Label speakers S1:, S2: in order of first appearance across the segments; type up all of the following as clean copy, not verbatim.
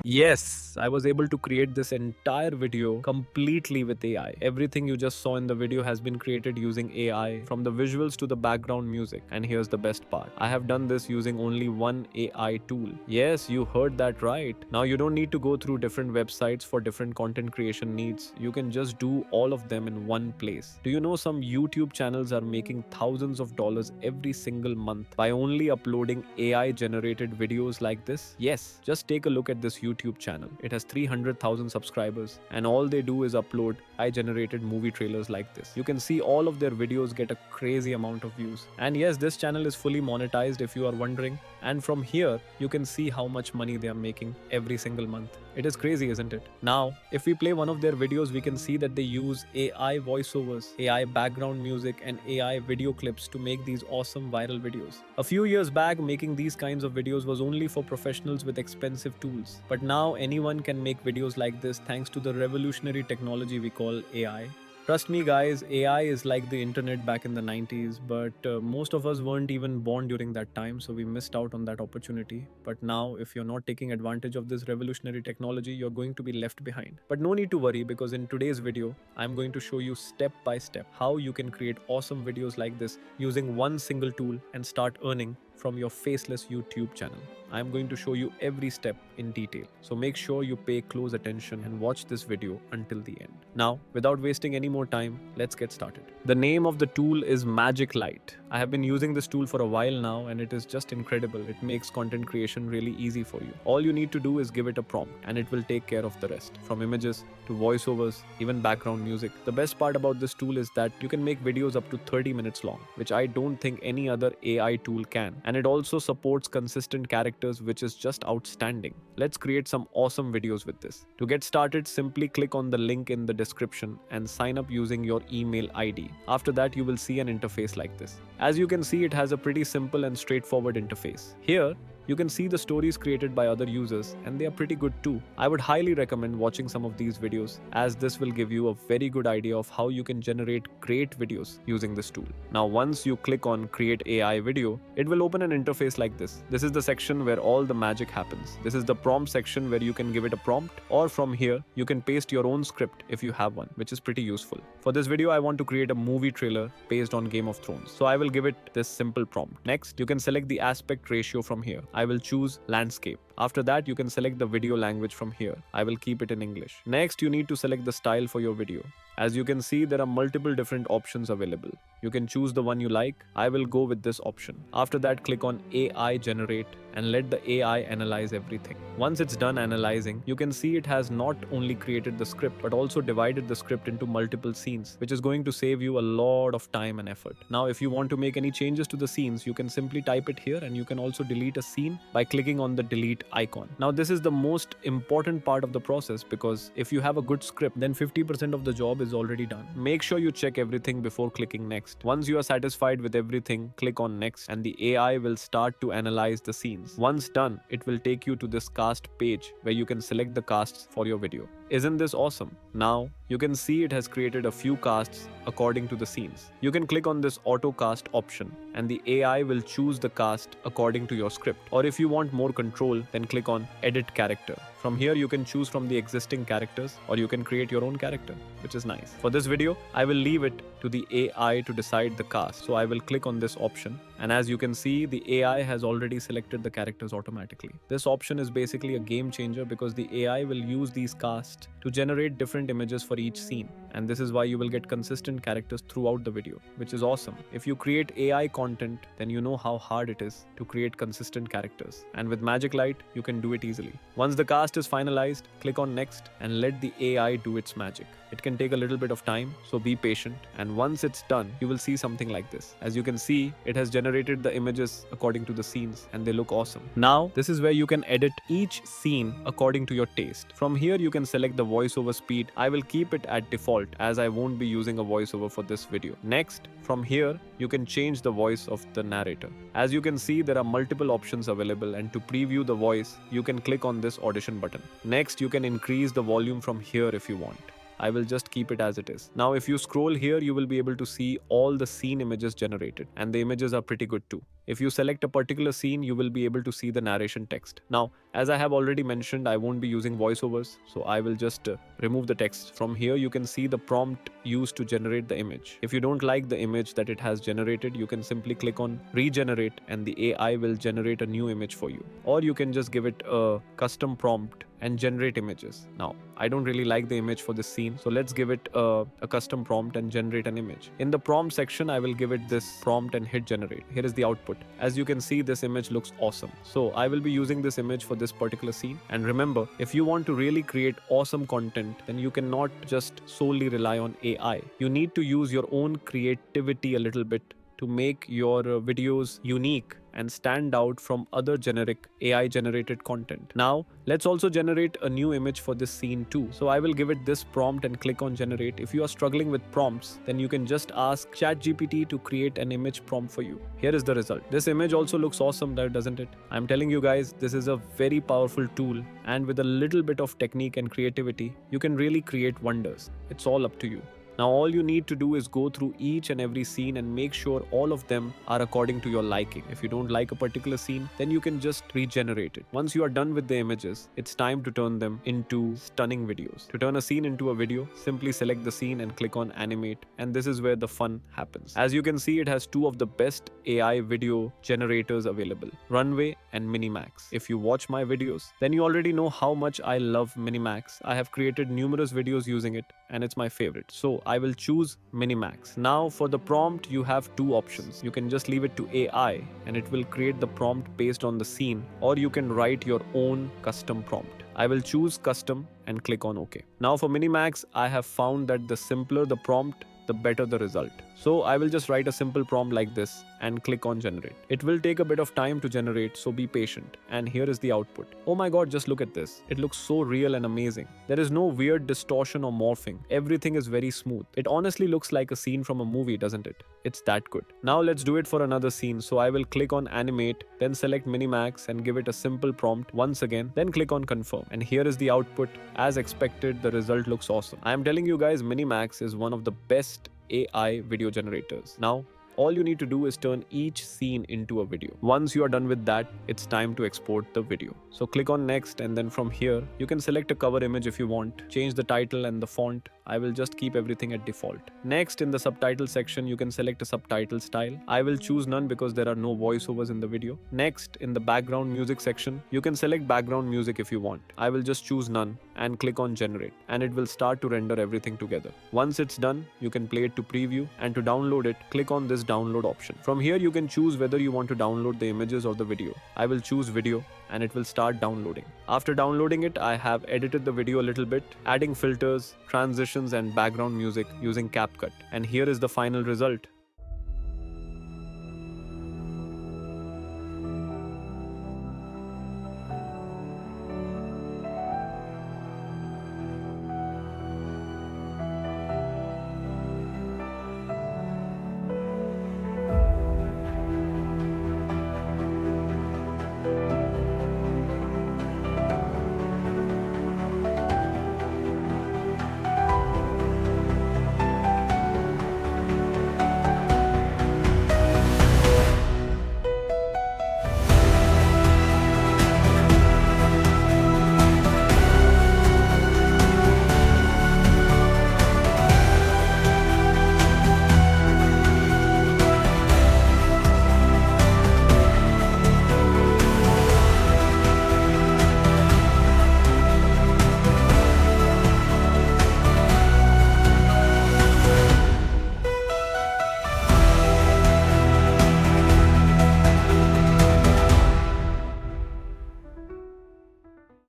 S1: Yes, I was able to create this entire video completely with AI. Everything you just saw in the video has been created using AI, from the visuals to the background music. And here's the best part, I have done this using only one AI tool. Yes, you heard that right. Now you don't need to go through different websites for different content creation needs. You can just do all of them in one place. Do you know some YouTube channels are making thousands of dollars every single month by only uploading AI generated videos like this? Yes, just take a look at this YouTube channel. It has 300,000 subscribers, and all they do is upload AI generated movie trailers like this. You can see all of their videos get a crazy amount of views. And yes, this channel is fully monetized if you are wondering. And from here, you can see how much money they are making every single month. It is crazy, isn't it? Now, if we play one of their videos, we can see that they use AI voiceovers, AI background music, and AI video clips to make these awesome viral videos. A few years back, making these kinds of videos was only for professionals with expensive tools. But now anyone can make videos like this thanks to the revolutionary technology we call AI. Trust me, guys, AI is like the internet back in the 90s, but most of us weren't even born during that time, so we missed out on that opportunity. But now, if you're not taking advantage of this revolutionary technology, you're going to be left behind. But no need to worry, because in today's video, I'm going to show you step by step how you can create awesome videos like this using one single tool and start earning from your faceless YouTube channel. I'm going to show you every step in detail. So make sure you pay close attention and watch this video until the end. Now, without wasting any more time, let's get started. The name of the tool is Magic Light. I have been using this tool for a while now, and it is just incredible. It makes content creation really easy for you. All you need to do is give it a prompt, and it will take care of the rest, from images to voiceovers, even background music. The best part about this tool is that you can make videos up to 30 minutes long, which I don't think any other AI tool can. And it also supports consistent characters, which is just outstanding. Let's create some awesome videos with this. To get started, simply click on the link in the description and sign up using your email ID. After that, you will see an interface like this. As you can see, it has a pretty simple and straightforward interface. Here, you can see the stories created by other users, and they are pretty good too. I would highly recommend watching some of these videos, as this will give you a very good idea of how you can generate great videos using this tool. Now, once you click on Create AI Video, it will open an interface like this. This is the section where all the magic happens. This is the prompt section where you can give it a prompt, or from here, you can paste your own script if you have one, which is pretty useful. For this video, I want to create a movie trailer based on Game of Thrones, so I will give it this simple prompt. Next, you can select the aspect ratio from here. I will choose landscape. After that, you can select the video language from here. I will keep it in English. Next, you need to select the style for your video. As you can see, there are multiple different options available. You can choose the one you like. I will go with this option. After that, click on AI Generate and let the AI analyze everything. Once it's done analyzing, you can see it has not only created the script, but also divided the script into multiple scenes, which is going to save you a lot of time and effort. Now, if you want to make any changes to the scenes, you can simply type it here, and you can also delete a scene by clicking on the delete icon. Now, this is the most important part of the process, because if you have a good script, then 50% of the job is already done. Make sure you check everything before clicking next. Once you are satisfied with everything, click on next, and the AI will start to analyze the scenes. Once done, it will take you to this cast page where you can select the casts for your video. Isn't this awesome? Now, you can see it has created a few casts according to the scenes. You can click on this auto cast option, and the AI will choose the cast according to your script. Or if you want more control, then click on edit character. From here, you can choose from the existing characters, or you can create your own character, which is nice. For this video, I will leave it to the AI to decide the cast. So I will click on this option, and as you can see, the AI has already selected the characters automatically. This option is basically a game changer, because the AI will use these casts to generate different images for each scene, and this is why you will get consistent characters throughout the video, which is awesome. If you create AI content, then you know how hard it is to create consistent characters, and with Magic Light, you can do it easily. Once the cast is finalized, click on next and let the AI do its magic. It can take a little bit of time, so be patient, and once it's done, you will see something like this. As you can see, it has generated the images according to the scenes, and they look awesome. Now, this is where you can edit each scene according to your taste. From here, you can select the voiceover speed. I will keep it at default, as I won't be using a voiceover for this video. Next, from here, you can change the voice of the narrator. As you can see, there are multiple options available, and to preview the voice, you can click on this audition button. Next, you can increase the volume from here if you want. I will just keep it as it is. Now, if you scroll here, you will be able to see all the scene images generated, and the images are pretty good too. If you select a particular scene, you will be able to see the narration text. Now, as I have already mentioned, I won't be using voiceovers, so I will just remove the text. From here, you can see the prompt used to generate the image. If you don't like the image that it has generated, you can simply click on regenerate and the AI will generate a new image for you. Or you can just give it a custom prompt and generate images. Now, I don't really like the image for this scene, so let's give it a custom prompt and generate an image. In the prompt section, I will give it this prompt and hit generate. Here is the output. As you can see, this image looks awesome. So I will be using this image for this particular scene. And remember, if you want to really create awesome content, then you cannot just solely rely on AI. You need to use your own creativity a little bit to make your videos unique and stand out from other generic AI generated content. Now, let's also generate a new image for this scene too. So I will give it this prompt and click on generate. If you are struggling with prompts, then you can just ask ChatGPT to create an image prompt for you. Here is the result. This image also looks awesome, doesn't it? I'm telling you guys, this is a very powerful tool, and with a little bit of technique and creativity, you can really create wonders. It's all up to you. Now all you need to do is go through each and every scene and make sure all of them are according to your liking. If you don't like a particular scene, then you can just regenerate it. Once you are done with the images, it's time to turn them into stunning videos. To turn a scene into a video, simply select the scene and click on animate, and this is where the fun happens. As you can see, it has two of the best AI video generators available, Runway and Minimax. If you watch my videos, then you already know how much I love Minimax. I have created numerous videos using it, and it's my favorite. So I will choose Minimax. Now for the prompt, you have two options. You can just leave it to AI and it will create the prompt based on the scene, or you can write your own custom prompt. I will choose custom and click on OK. Now for Minimax, I have found that the simpler the prompt, the better the result. So I will just write a simple prompt like this and click on generate. It will take a bit of time to generate, so be patient. And here is the output. Oh my god, just look at this. It looks so real and amazing. There is no weird distortion or morphing. Everything is very smooth. It honestly looks like a scene from a movie, doesn't it? It's that good. Now let's do it for another scene. So I will click on animate, then select Minimax and give it a simple prompt once again, then click on confirm. And here is the output. As expected, the result looks awesome. I am telling you guys, Minimax is one of the best AI video generators. Now, all you need to do is turn each scene into a video. Once you are done with that, it's time to export the video. So click on next, and then from here, you can select a cover image if you want, change the title and the font. I will just keep everything at default. Next, in the subtitle section, you can select a subtitle style. I will choose none because there are no voiceovers in the video. Next, in the background music section, you can select background music if you want. I will just choose none and click on generate, and it will start to render everything together. Once it's done, you can play it to preview, and to download it, click on this download option. From here, you can choose whether you want to download the images or the video. I will choose video, and it will start downloading. After downloading it, I have edited the video a little bit, adding filters, transitions and background music using CapCut. And here is the final result.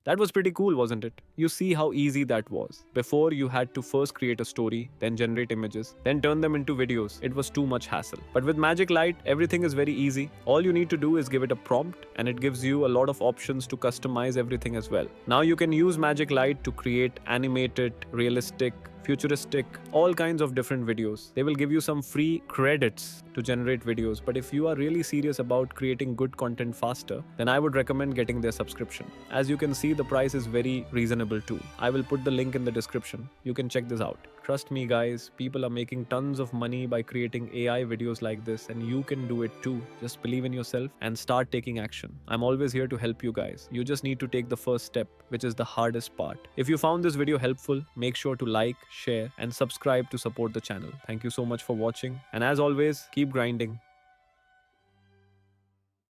S1: That was pretty cool, wasn't it? You see how easy that was. Before, you had to first create a story, then generate images, then turn them into videos. It was too much hassle. But with Magic Light, everything is very easy. All you need to do is give it a prompt, and it gives you a lot of options to customize everything as well. Now you can use Magic Light to create animated, realistic, futuristic, all kinds of different videos. They will give you some free credits to generate videos, but if you are really serious about creating good content faster, then I would recommend getting their subscription. As you can see, the price is very reasonable too. I will put the link in the description. You can check this out. Trust me, guys, people are making tons of money by creating AI videos like this, and you can do it too. Just believe in yourself and start taking action. I'm always here to help you guys. You just need to take the first step, which is the hardest part. If you found this video helpful, make sure to like, share, and subscribe to support the channel. Thank you so much for watching, and as always, keep grinding.